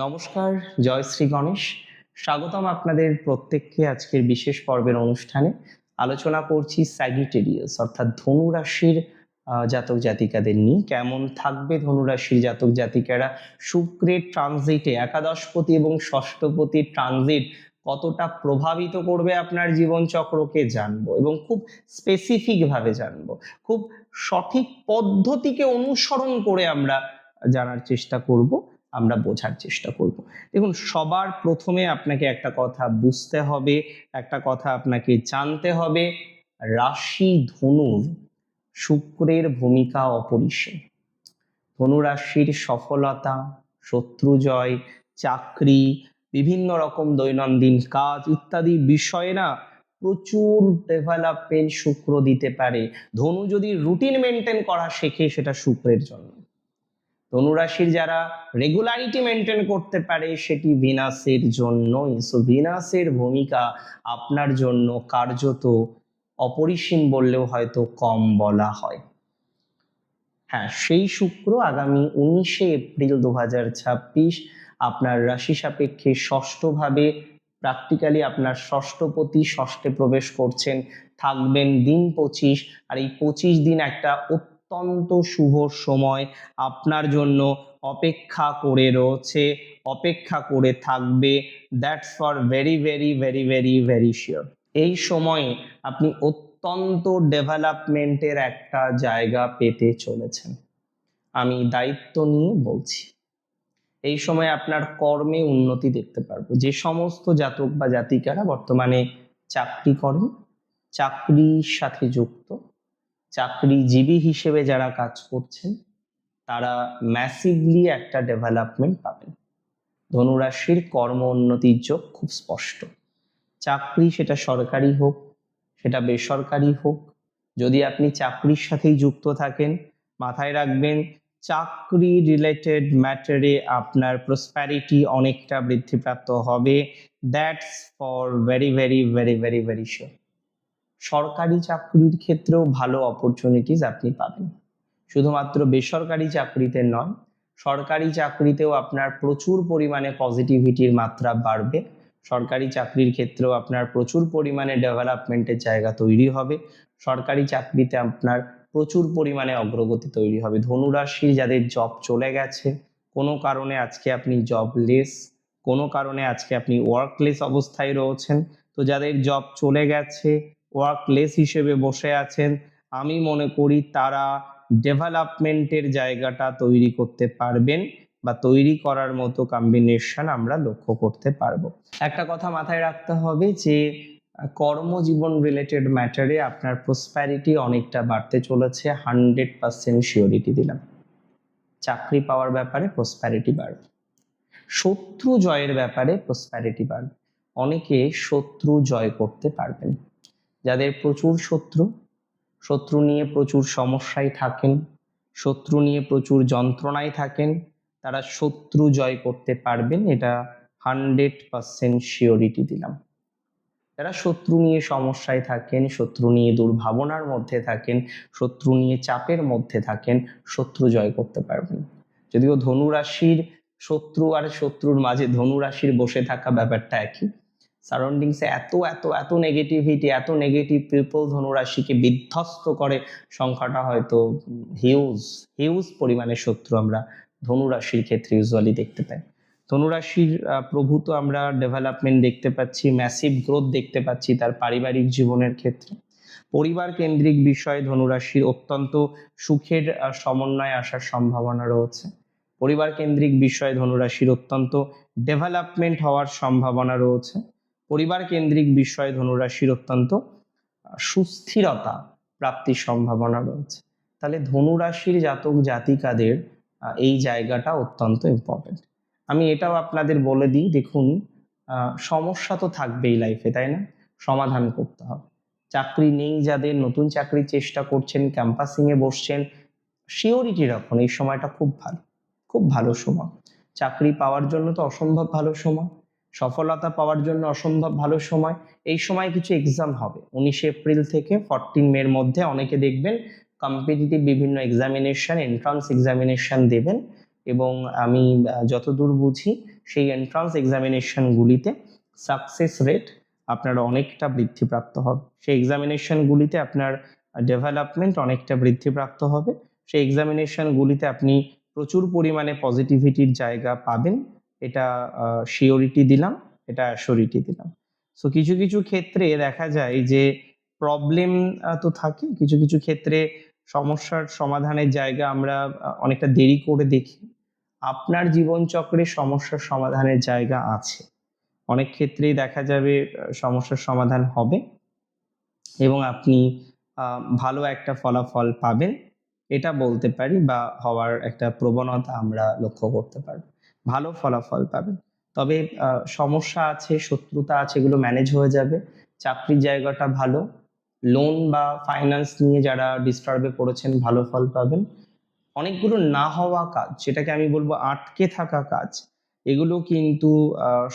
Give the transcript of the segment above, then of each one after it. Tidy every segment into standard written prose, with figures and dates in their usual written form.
নমস্কার, জয় শ্রী গণেশ। স্বাগতম আপনাদের প্রত্যেককে আজকের বিশেষ পর্বের অনুষ্ঠানে। আলোচনা করছি স্যাজিটেরিয়াস অর্থাৎ ধনু রাশির জাতক জাতিকাদের নিয়ে। কেমন থাকবে ধনু রাশির জাতক জাতিকারা শুক্রের ট্রানজিটে, একাদশপতি এবং ষষ্ঠপতির ট্রানজিট কতটা প্রভাবিত করবে আপনার জীবনচক্রকে জানবো, এবং খুব স্পেসিফিক ভাবে জানবো, খুব সঠিক পদ্ধতিকে অনুসরণ করে আমরা জানার চেষ্টা করব, আমরা বোঝার চেষ্টা করব। দেখুন, সবার প্রথমে আপনাকে একটা কথা বুঝতে হবে, একটা কথা আপনাকে জানতে হবে, রাশি ধনুর শুক্রের ভূমিকা অপরিসীম। ধনু রাশির সফলতা, শত্রু জয়, চাকরি, বিভিন্ন রকম দৈনন্দিন কাজ ইত্যাদি বিষয়ে না প্রচুর ডেভেলপমেন্ট শুক্র দিতে পারে। ধনু যদি রুটিন মেনটেন করা শেখে, সেটা শুক্রের জন্য। ধনুরাশির যারা রেগুলারিটি মেনটেন করতে পারে, সেটি ভিনাসের জন্যই। সো ভিনাসের ভূমিকা আপনার জন্য কার্যত অপরিসীম বললেও হয়তো কম বলা হয়। হ্যাঁ, সেই শুক্র আগামী 19শে এপ্রিল 2026 আপনার রাশি সাপেক্ষে ষষ্ঠভাবে, প্র্যাকটিক্যালি আপনার ষষ্ঠপতি ষষ্ঠে প্রবেশ করছেন, থাকবেন দিন 25। আর এই 25 দিন একটা অত্যন্ত শুভ সময় আপনার জন্য অপেক্ষা করে রয়েছে, অপেক্ষা করে থাকবে। That's for very very very very very sure. এই সময়ে আপনি অত্যন্ত ডেভেলপমেন্টের একটা জায়গা পেতে চলেছেন, আমি দায়িত্ব নিয়ে বলছি। এই সময় আপনার কর্মে উন্নতি দেখতে পারবো। যে সমস্ত জাতক বা জাতিকারা বর্তমানে চাকরি করেন, চাকরির সাথে যুক্ত, চাকরিজীবী হিসেবে যারা কাজ করছেন, তারা ম্যাসিভলি একটা ডেভেলপমেন্ট পাবেন। ধনুরাশির কর্ম উন্নতির যোগ খুব স্পষ্ট। চাকরি, সেটা সরকারি হোক, সেটা বেসরকারি হোক, যদি আপনি চাকরির সাথেই যুক্ত থাকেন, মাথায় রাখবেন চাকরি রিলেটেড ম্যাটারে আপনার প্রসপ্যারিটি অনেকটা বৃদ্ধিপ্রাপ্ত হবে। That's for very very very very very sure. সরকারি চাকরির ক্ষেত্রেও ভালো অপরচুনিটিস আপনি পাবেন। শুধুমাত্র বেসরকারি চাকরিতে নয়, সরকারি চাকরিতেও আপনার প্রচুর পরিমাণে পজিটিভিটির মাত্রা বাড়বে। সরকারি চাকরির ক্ষেত্রেও আপনার প্রচুর পরিমাণে ডেভেলপমেন্টের জায়গা তৈরি হবে। সরকারি চাকরিতে আপনার প্রচুর পরিমাণে অগ্রগতি তৈরি হবে। ধনুরাশির যাদের জব চলে গেছে, কোনো কারণে আজকে আপনি জবলেস, কোনো কারণে আজকে আপনি ওয়ার্কলেস অবস্থায় রয়েছেন, তো যাদের জব চলে গেছে, ওয়ার্কলেস হিসেবে বসে আছেন, আমি মনে করি তারা ডেভেলপমেন্টের জায়গাটা তৈরি করতে পারবেন, বা তৈরি করার মতো কম্বিনেশন আমরা লক্ষ্য করতে পারবো। একটা কথা মাথায় রাখতে হবে যে কর্মজীবন রিলেটেড ম্যাটারে আপনার প্রসপ্যারিটি অনেকটা বাড়তে চলেছে, 100% শিওরিটি দিলাম। চাকরি পাওয়ার ব্যাপারে প্রসপ্যারিটি বাড়বে, শত্রু জয়ের ব্যাপারে প্রসপ্যারিটি বাড়বে। অনেকে শত্রু জয় করতে পারবেন। যাদের প্রচুর শত্রু, শত্রু নিয়ে প্রচুর সমস্যায় থাকেন, শত্রু নিয়ে প্রচুর যন্ত্রণায় থাকেন, তারা শত্রু জয় করতে পারবেন, এটা 100% শিওরিটি দিলাম। যারা শত্রু নিয়ে সমস্যায় থাকেন, শত্রু নিয়ে দুর্ভাবনার মধ্যে থাকেন, শত্রু নিয়ে চাপের মধ্যে থাকেন, শত্রু জয় করতে পারবেন। যদিও ধনুরাশির শত্রু আর শত্রুর মাঝে ধনুরাশির বসে থাকা ব্যাপারটা একই। সারাউন্ডিংসে এত এত এত নেগেটিভিটি, এত নেগেটিভ পিপল ধনুরাশিকে বিধ্বস্ত করে, সংখ্যাটা হয়তো হিউজ হিউজ পরিমাণে শত্রু আমরা ধনুরাশির ক্ষেত্রে ইউজুয়ালি দেখতে পাই। ধনুরাশির প্রভূত আমরা ডেভেলপমেন্ট দেখতে পাচ্ছি, ম্যাসিভ গ্রোথ দেখতে পাচ্ছি তার পারিবারিক জীবনের ক্ষেত্রে। পরিবার কেন্দ্রিক বিষয়ে ধনুরাশির অত্যন্ত সুখের সমন্বয় আসার সম্ভাবনা রয়েছে। পরিবার কেন্দ্রিক বিষয়ে ধনুরাশির অত্যন্ত ডেভেলপমেন্ট হওয়ার সম্ভাবনা রয়েছে। পরিবার কেন্দ্রিক বিষয়ে ধনুরাশির অত্যন্ত সুস্থিরতা প্রাপ্তির সম্ভাবনা রয়েছে। তাহলে ধনুরাশির জাতক জাতিকাদের এই জায়গাটা অত্যন্ত ইম্পর্টেন্ট। আমি এটাও আপনাদের বলে দিই, দেখুন, সমস্যা তো থাকবেই লাইফে, তাই না? সমাধান করতে হবে। চাকরি নেই যাদের, নতুন চাকরির চেষ্টা করছেন, ক্যাম্পাসিংয়ে বসছেন, শিওরিটি রাখুন এই সময়টা খুব ভালো, খুব ভালো সময়। চাকরি পাওয়ার জন্য তো অসম্ভব ভালো সময়, সফলতা পাওয়ার জন্য অসম্ভব ভালো সময়। এই সময় কিছু এক্সাম হবে 19 এপ্রিল থেকে 14 মের মধ্যে। অনেকে দেখবেন কম্পিটিটিভ বিভিন্ন এক্সামিনেশন, এন্ট্রান্স এক্সামিনেশন দেবেন, এবং আমি যতদূর বুঝি সেই এন্ট্রান্স এক্সামিনেশনগুলিতে সাকসেস রেট আপনার অনেকটা বৃদ্ধিপ্রাপ্ত হবে। সেই এক্সামিনেশনগুলিতে আপনার ডেভেলপমেন্ট অনেকটা বৃদ্ধিপ্রাপ্ত হবে। সেই এক্সামিনেশনগুলিতে আপনি প্রচুর পরিমাণে পজিটিভিটির জায়গা পাবেন, এটা শিওরিটি দিলাম, এটা অ্যাসিওরিটি দিলাম। সো কিছু কিছু ক্ষেত্রে দেখা যায় যে প্রবলেম তো থাকে, কিছু কিছু ক্ষেত্রে সমস্যার সমাধানের জায়গা আমরা অনেকটা দেরি করে দেখি। আপনার জীবনচক্রে সমস্যার সমাধানের জায়গা আছে, অনেক ক্ষেত্রেই দেখা যাবে সমস্যার সমাধান হবে এবং আপনি ভালো একটা ফলাফল পাবেন, এটা বলতে পারি, বা হওয়ার একটা প্রবণতা আমরা লক্ষ্য করতে পারি। ভালো ফলাফল পাবেন, তবে সমস্যা আছে, শত্রুতা আছে, এগুলো ম্যানেজ হয়ে যাবে। চাকরির জায়গাটা ভালো, লোন বা ফাইন্যান্স নিয়ে যারা ডিস্টার্বে পড়েছেন ভালো ফল পাবেন। অনেকগুলো না হওয়া কাজ, যেটাকে আমি বলবো আটকে থাকা কাজ, এগুলো কিন্তু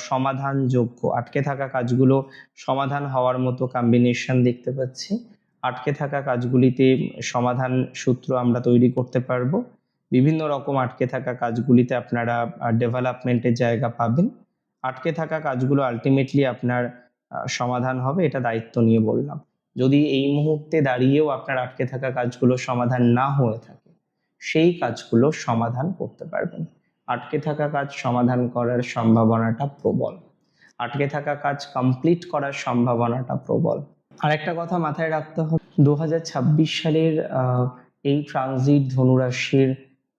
সমাধানযোগ্য। আটকে থাকা কাজগুলো সমাধান হওয়ার মতো কম্বিনেশন দেখতে পাচ্ছি। আটকে থাকা কাজগুলিতে সমাধান সূত্র আমরা তৈরি করতে পারবো। বিভিন্ন রকম আটকে থাকা কাজগুলিতে আপনারা ডেভেলপমেন্টের জায়গা পাবেন। আটকে থাকা কাজগুলো আলটিমেটলি আপনার সমাধান হবে, এটা দায়িত্ব নিয়ে বললাম। যদি এই মুহূর্তে দাঁড়িয়েও আপনার আটকে থাকা কাজগুলো সমাধান না হয়ে থাকে, সেই কাজগুলো সমাধান করতে পারবেন। আটকে থাকা কাজ সমাধান করার সম্ভাবনাটা প্রবল, আটকে থাকা কাজ কমপ্লিট করার সম্ভাবনাটা প্রবল। আরেকটা কথা মাথায় রাখতে হবে, 2026 সালের এই ট্রানজিট ধনুরাশির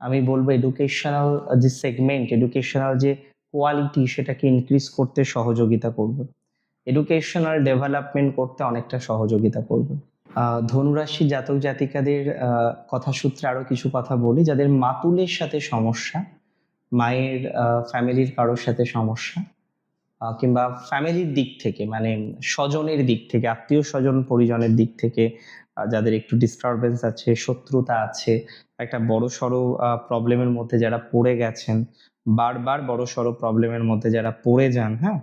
আমি বলবো এডুকেশনাল যে সেগমেন্ট, এডুকেশনাল যে কোয়ালিটি, সেটাকে ইনক্রিজ করতে সহযোগিতা করবে, এডুকেশনাল ডেভেলপমেন্ট করতে অনেকটা সহযোগিতা করবে। ধনুরাশি জাতক জাতিকাদের কথা সূত্রে আরো কিছু কথা বলি। যাদের মাতুলের সাথে সমস্যা, মায়ের ফ্যামিলির কারোর সাথে সমস্যা, কিংবা ফ্যামিলির দিক থেকে মানে স্বজনের দিক থেকে, আত্মীয় স্বজন পরিজনের দিক থেকে যাদের একটু ডিস্টারবেন্স আছে, শত্রুতা আছে, একটা বড় সড়ো প্রবলেমের মধ্যে যারা পড়ে গেছেন, বারবার বড় সড়ো প্রবলেমের মধ্যে যারা পড়ে যান, হ্যাঁ,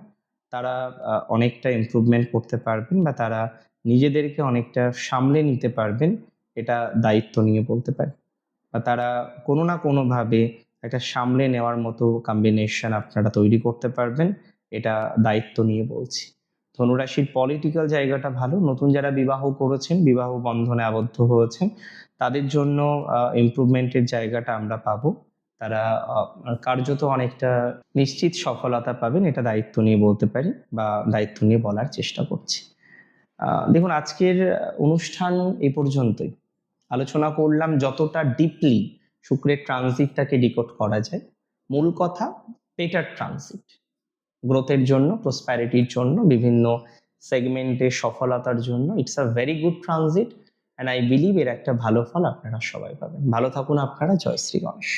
তারা অনেকটা ইমপ্রুভমেন্ট করতে পারবেন, বা তারা নিজেদেরকে অনেকটা সামলে নিতে পারবেন, এটা দায়িত্ব নিয়ে বলতে পারি। বা তারা কোনো না কোনোভাবে একটা সামলে নেওয়ার মতো কম্বিনেশন আপনারা তৈরি করতে পারবেন, এটা দায়িত্ব নিয়ে বলছি। ধনুরাশির পলিটিক্যাল জায়গাটা ভালো। নতুন যারা বিবাহ করেছেন, বিবাহ বন্ধনে আবদ্ধ হয়েছেন, তাদের জন্য ইমপ্রুভমেন্টের জায়গাটা আমরা পাবো। তারা কার্যত অনেকটা নিশ্চিত সফলতা পাবেন, এটা দায়িত্ব নিয়ে বলতে পারি, বা দায়িত্ব নিয়ে বলার চেষ্টা করছি। দেখুন, আজকের অনুষ্ঠান এই পর্যন্তই। আলোচনা করলাম যতটা ডিপলি শুক্রের ট্রানজিটটাকে ডিকোড করা যায়। মূল কথা, বেটার ট্রানজিট, গ্রোথের জন্য, প্রসপ্যারিটির জন্য, বিভিন্ন সেগমেন্টে সফলতার জন্য it's a very good transit, and I believe এর একটা ভালো ফল আপনারা সবাই পাবেন। ভালো থাকুন আপনারা। জয় শ্রী গণেশ।